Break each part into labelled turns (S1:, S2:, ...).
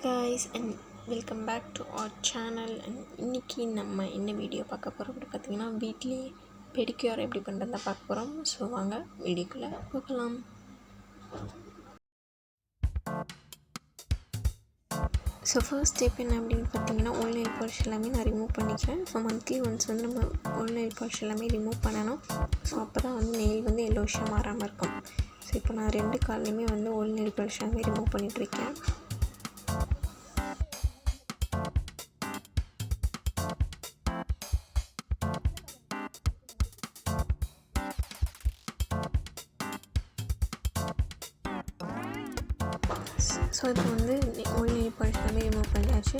S1: guys and welcome back to our channel. And இன்னைக்கு நம்ம என்ன வீடியோ பார்க்க போகிறோம் அப்படி பார்த்தீங்கன்னா வீட்லேயே பெடிக்யூர் எப்படி பண்ணுறதை பார்க்க போகிறோம். ஸோ வாங்க வீடியோக்குள்ளே போகலாம். ஸோ ஃபர்ஸ்ட் ஸ்டெப் என்ன அப்படின்னு பார்த்தீங்கன்னா ஓல் நெயில் பாலிஷ் எல்லாமே நான் ரிமூவ் பண்ணிக்கிறேன். ஸோ மந்த்லி ஒன்ஸ் வந்து நம்ம ஓல் நெயில் பாலிஷ் எல்லாமே ரிமூவ் பண்ணணும். ஸோ அப்போ தான் வந்து நெயில் வந்து எல்லோஷியாக மாறாமல் இருக்கும். ஸோ இப்போ நான் 2 கால்லையுமே வந்து ஓல் நெயில் பாலிஷ் எல்லாமே ரிமூவ் பண்ணிகிட்ருக்கேன். ஸோ இப்போ வந்து ஓல் நெயில் பாலிஷ் எல்லாமே ரிமூவ் பண்ணியாச்சு.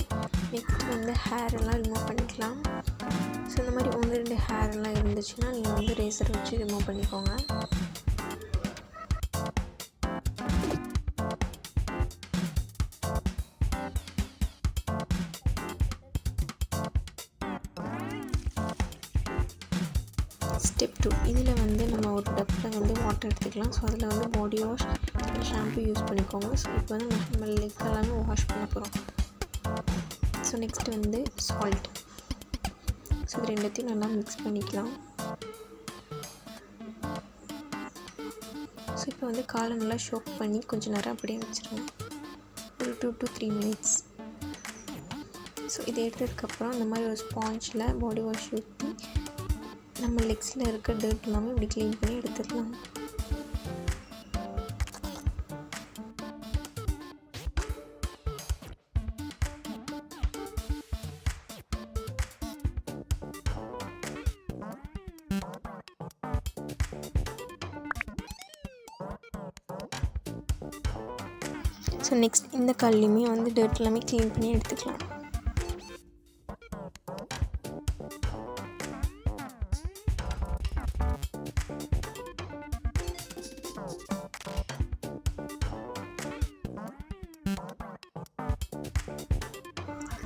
S1: நெக்ஸ்ட் வந்து ஹேர் எல்லாம் ரிமூவ் பண்ணிக்கலாம். ஸோ இந்த மாதிரி 1-2 ஹேர் எல்லாம் இருந்துச்சுன்னா நீங்கள் வந்து ரேசர் வச்சு ரிமூவ் பண்ணிக்கோங்க. ஸ்டெப் 2 இதில் வந்து நம்ம ஒரு டப்பில் வந்து வாட்டர் எடுத்துக்கலாம். ஸோ அதில் வந்து பாடி வாஷ் ஷாம்பு யூஸ் பண்ணிக்கோங்க. ஸோ இப்போ வந்து நம்ம லெக் எல்லாமே வாஷ் பண்ண போகிறோம். ஸோ நெக்ஸ்ட் வந்து சால்ட். ஸோ இது ரெண்டுத்தையும் நல்லா மிக்ஸ் பண்ணிக்கலாம். ஸோ இப்போ வந்து காலை நல்லா ஷோக் பண்ணி கொஞ்சம் நேரம் அப்படியே வச்சுருங்க, ஒரு 2 to 3 minutes. ஸோ இதை எடுத்ததுக்கப்புறம் இந்த மாதிரி ஒரு ஸ்பாஞ்சில் பாடி வாஷ் ஊற்றி நம்ம லெக்ஸில் இருக்க டர்ட் எல்லாமே இப்படி க்ளீன் பண்ணி எடுத்துடலாம். ஸோ நெக்ஸ்ட் இந்த கால்லையுமே வந்து டர்ட் எல்லாமே க்ளீன் பண்ணி எடுத்துக்கலாம்.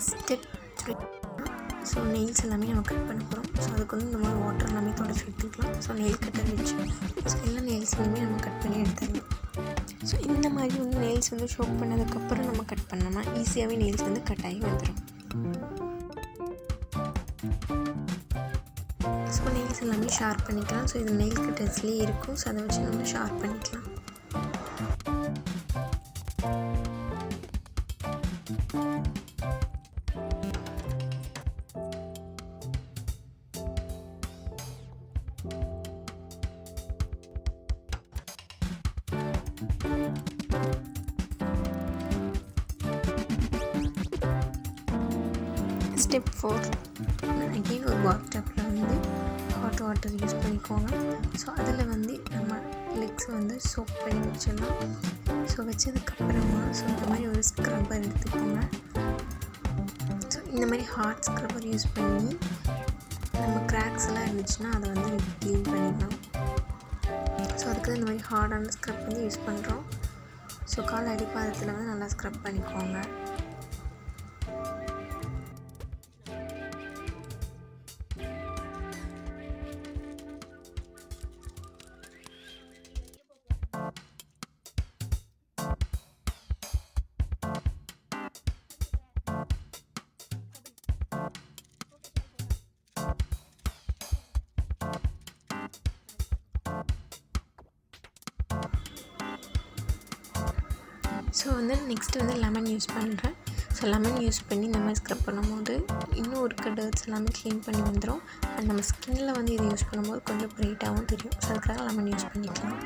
S1: ஸ்டெப் 3 ஸோ நெயில்ஸ் எல்லாமே நம்ம கட் பண்ண போகிறோம். ஸோ அதுக்கு வந்து இந்த மாதிரி வாட்டர் எல்லாமே தொடச்சி எடுத்துக்கலாம். ஸோ நெயில் கட்டர் வச்சு ஸோ எல்லா நெயில்ஸ் எல்லாமே நம்ம கட் பண்ணி எடுத்துடலாம். ஸோ இந்த மாதிரி வந்து நெயில்ஸ் வந்து ஷோக் பண்ணதுக்கப்புறம் நம்ம கட் பண்ணோம்னா ஈஸியாகவே நெயில்ஸ் வந்து கட் ஆகி வந்துடும். ஸோ நெயில்ஸ் எல்லாமே ஷார்ப் பண்ணிக்கலாம். ஸோ இது நெயில் கட்டர்ஸ்லேயே இருக்கும். ஸோ அதை வச்சு நம்ம ஷார்ப் பண்ணிக்கலாம். ஸ்டெப் 4 அகெயின் ஒரு பாத் டப்பில் வந்து ஹாட் வாட்டர் யூஸ் பண்ணிக்கோங்க. ஸோ அதில் வந்து நம்ம லெக்ஸை வந்து சோப் பண்ணி வச்சிடலாம். ஸோ வச்சதுக்கப்புறமா ஸோ இந்த மாதிரி ஒரு ஸ்க்ரப்பர் எடுத்துக்கோங்க. ஸோ இந்த மாதிரி ஹாட் ஸ்க்ரப்பர் யூஸ் பண்ணி நம்ம கிராக்ஸ் எல்லாம் இருந்துச்சுன்னா அதை வந்து க்ளீன் பண்ணிக்கலாம். ஸோ அதுக்கு இந்த மாதிரி ஹார்டான ஸ்க்ரப் வந்து யூஸ் பண்ணுறோம். ஸோ கால் அடிப்பாதத்தில் வந்து நல்லா ஸ்க்ரப் பண்ணிக்கோங்க. ஸோ வந்து நெக்ஸ்ட் வந்து லெமன் யூஸ் பண்ணுறேன். ஸோ லெமன் யூஸ் பண்ணி இந்த மாதிரி ஸ்க்ரப் பண்ணும்போது இன்னும் இருக்க டர்ட்ஸ் எல்லாமே க்ளீன் பண்ணி வந்துடும். அண்ட் நம்ம ஸ்கின்னில் வந்து இது யூஸ் பண்ணும்போது கொஞ்சம் ப்ரைட்டாகவும் தெரியும். ஸோ அதுக்காக லெமன் யூஸ் பண்ணிக்கலாம்.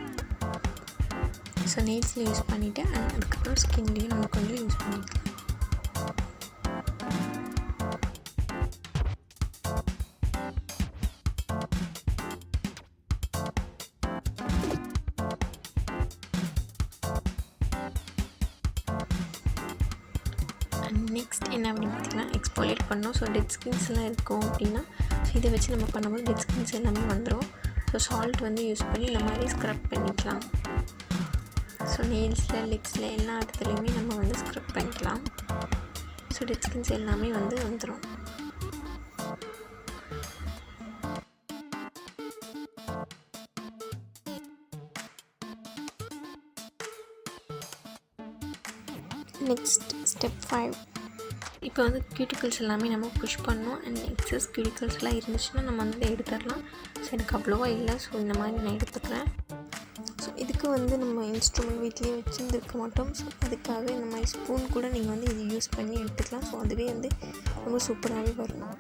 S1: ஸோ நெயில்ஸில் யூஸ் பண்ணிவிட்டு அண்ட் அதுக்கப்புறம் ஸ்கின்லேயும் நம்ம கொஞ்சம் யூஸ் பண்ணிக்கலாம். நெக்ஸ்ட் என்ன அப்படின்னு பார்த்தீங்கன்னா எக்ஸ்போலியேட் பண்ணோம். ஸோ டெட் ஸ்கின்ஸ்லாம் இருக்கும் அப்படின்னா ஸோ இதை வச்சு நம்ம பண்ணும்போது டெட் ஸ்கின்ஸ் எல்லாமே வந்துடும். ஸோ சால்ட் வந்து யூஸ் பண்ணி இந்த மாதிரி ஸ்க்ரப் பண்ணிக்கலாம். ஸோ நெயில்ஸில் லெக்ஸில் எல்லா இடத்துலையுமே நம்ம வந்து ஸ்க்ரப் பண்ணிக்கலாம். ஸோ டெட் ஸ்கின்ஸ் எல்லாமே வந்து வந்துடும். Next step 5. இப்போ வந்து கியூட்டிகல்ஸ் எல்லாமே நம்ம புஷ் பண்ணணும். அண்ட் எக்ஸஸ் கியூட்டிகல்ஸ்லாம் இருந்துச்சுன்னா நம்ம வந்து எடுத்துடலாம். ஸோ எனக்கு அவ்வளோவா இல்லை, ஸோ இந்த மாதிரி நான் எடுத்துக்கிறேன். ஸோ இதுக்கு வந்து நம்ம இன்ஸ்ட்ருமெண்ட் வீட்லேயே வச்சுருந்துருக்க மாட்டோம். ஸோ அதுக்காக இந்த மாதிரி ஸ்பூன் கூட நீங்கள் வந்து இது யூஸ் பண்ணி எடுத்துக்கலாம். ஸோ அதுவே வந்து ரொம்ப சூப்பராகவே வரும்.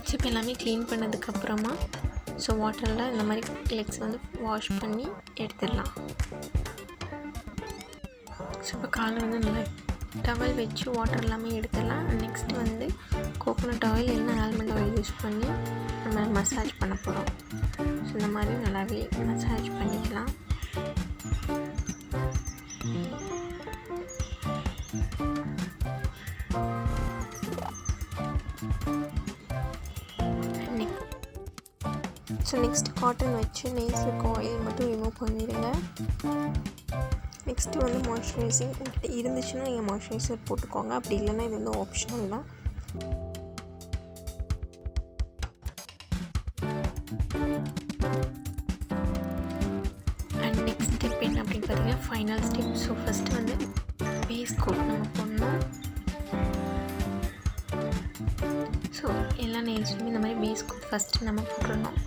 S1: ஸோ இப்போ எல்லாமே க்ளீன் பண்ணதுக்கப்புறமா ஸோ வாட்டரில் இந்த மாதிரி லெக்ஸ் வந்து வாஷ் பண்ணி எடுத்துடலாம். ஸோ இப்போ காலை வந்து நல்லா டவல் வச்சு வாட்டர் எல்லாமே எடுத்துடலாம். நெக்ஸ்ட்டு வந்து கோகோனட் ஆயில் இல்லைன்னா ஆல்மண்ட் ஆயில் யூஸ் பண்ணி நம்ம மசாஜ் பண்ண போகிறோம். ஸோ இந்த மாதிரி நல்லாவே மசாஜ் பண்ணிக்கலாம். ஸோ நெக்ஸ்ட் காட்டன் வச்சு நெயில்ஸ் இருக்க ஆயில் மட்டும் ரிமூவ் பண்ணிடுங்க. நெக்ஸ்ட்டு வந்து மாய்ஸ்சரைசிங் உங்கள்கிட்ட இருந்துச்சுன்னா நீங்கள் மாய்ஸ்சரைசர் போட்டுக்கோங்க. அப்படி இல்லைன்னா இது வந்து ஆப்ஷனல் தான். அண்ட் நெக்ஸ்ட் ஸ்டெப் என்ன அப்படின்னு பார்த்தீங்கன்னா ஃபைனல் ஸ்டெப். ஸோ ஃபஸ்ட்டு வந்து பேஸ் கோட் நம்ம போடணும். ஸோ எல்லா நெயில்ஸ்லையுமே இந்த மாதிரி பேஸ் கோட் ஃபஸ்ட்டு நம்ம போட்டுடணும்.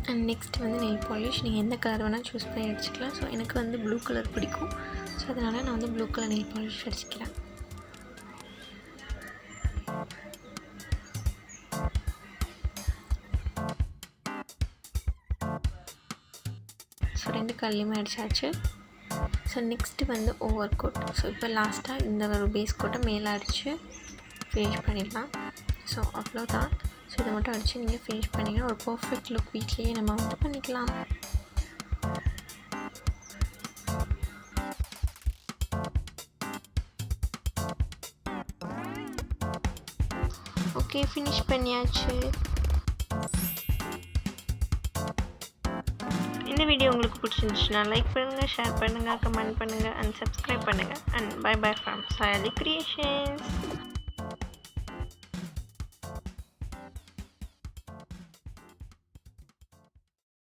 S1: அண்ட் நெக்ஸ்ட் வந்து நெயில் பாலிஷ் நீங்கள் எந்த கலர் வேணால் சூஸ் பண்ணி அடிச்சுக்கலாம். ஸோ எனக்கு வந்து ப்ளூ கலர் பிடிக்கும். ஸோ அதனால் நான் வந்து ப்ளூ கலர் நெயில் பாலிஷ் அடிச்சுக்கிறேன். ஸோ 2 கல்லையுமே அடித்தாச்சு. ஸோ நெக்ஸ்ட்டு வந்து ஓவர் கோட். ஸோ இப்போ லாஸ்ட்டாக இந்த ஒரு பேஸ் கோட்டை மேலே அடித்து ஃபினிஷ் பண்ணிடலாம். ஸோ அவ்வளோதான். ஸோ இதை மட்டும் அடித்து நீங்கள் ஃபினிஷ் பண்ணிங்கன்னா ஒரு பர்ஃபெக்ட் லுக் வீட்லேயே நம்ம வந்து பண்ணிக்கலாம். ஓகே, ஃபினிஷ் பண்ணியாச்சு. இந்த வீடியோ உங்களுக்கு பிடிச்சிருந்துச்சுன்னா லைக் பண்ணுங்கள், ஷேர் பண்ணுங்கள், கமெண்ட் பண்ணுங்கள் அண்ட் சப்ஸ்கிரைப் பண்ணுங்கள். And bye bye from Sayali creations.